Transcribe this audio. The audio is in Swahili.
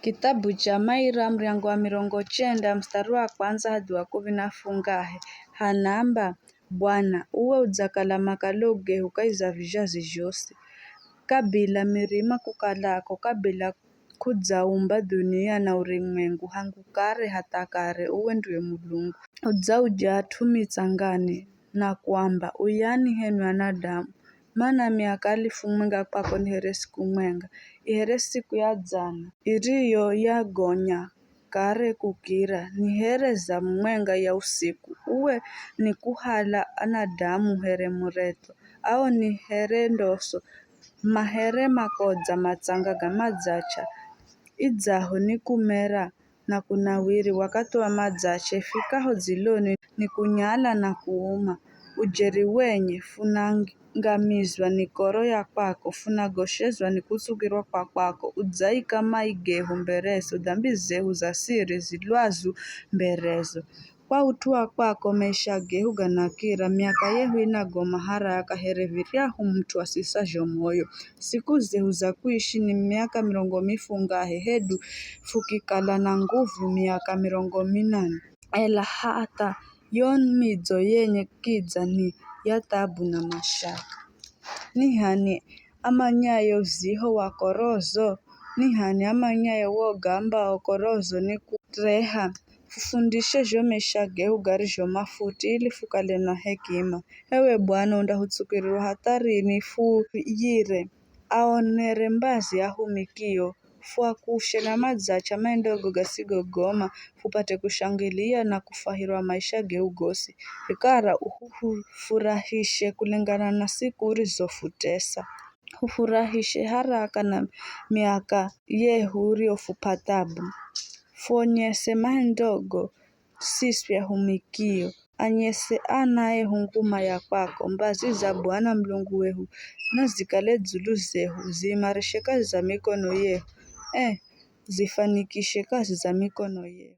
Kitabu cha Maira mriango wa 90 mstari wa kwanza hadi wa 10 nafungahe hanamba Bwana uwe udzakala makalo ugehukaiza vijazi vyose kabila mirima kukalako kabila kudzaumba dunia na ulimwengu hangu kare hata kare uwe ndiwe Mulungu udzauja atumitsangane na kwamba uyani henu wanadamu maana miaka 1000 kwako ni here siku mwenga ihere siku ya dzana iriyo yagonya kare kukira ni here za mwenga ya usiku uwe ni kuhala anadamu here mureto au ni here ndoso mahere makodza matsanga gamadzacha idzaho ni kumera na kunawiri wakati wa madzache fikaho dziloni ni kunyala na kuuma ujeri wenye funangamizwa ni koro ya kwako funagoshezwa ni kutsukirwa kwa kwako udzai kama igeho mberezo dhambi zehu za siri zilwazu mberezo kwa utua kwako mesha gehu ganakira miaka yehu inagoma haraka hereviryahu mtu asisazho moyo siku zehu za kuishi ni miaka 50 hedu fukikala na nguvu miaka 80 ela hata yon midzo yenye kidza ni ya tabu na mashaka nihani amanyayo ziho wakorozo nihani amanyayo wogamba okorozo ni kutreha fufundishe jomesha gehu gari jomafuti ili fukale na hekima ewe Bwana undahutsukiriwa hatarini fuyire aonere mbazi ahumikio fuakushe na madzacha maendogo gasigogoma fupate kushangilia na kufahirwa maisha geugosi ikara uhufurahishe kulingana na siku urizofutesa hufurahishe haraka na miaka yehu uliofupatabu fuonyese maendogo sisi ya humikio anyese anaye hunguma ya kwako mbazi za Bwana Mlungu wehu na zikale dzulu zehu ziimarishe kazi za mikono yehu zifanikishe kazi za mikono yehu.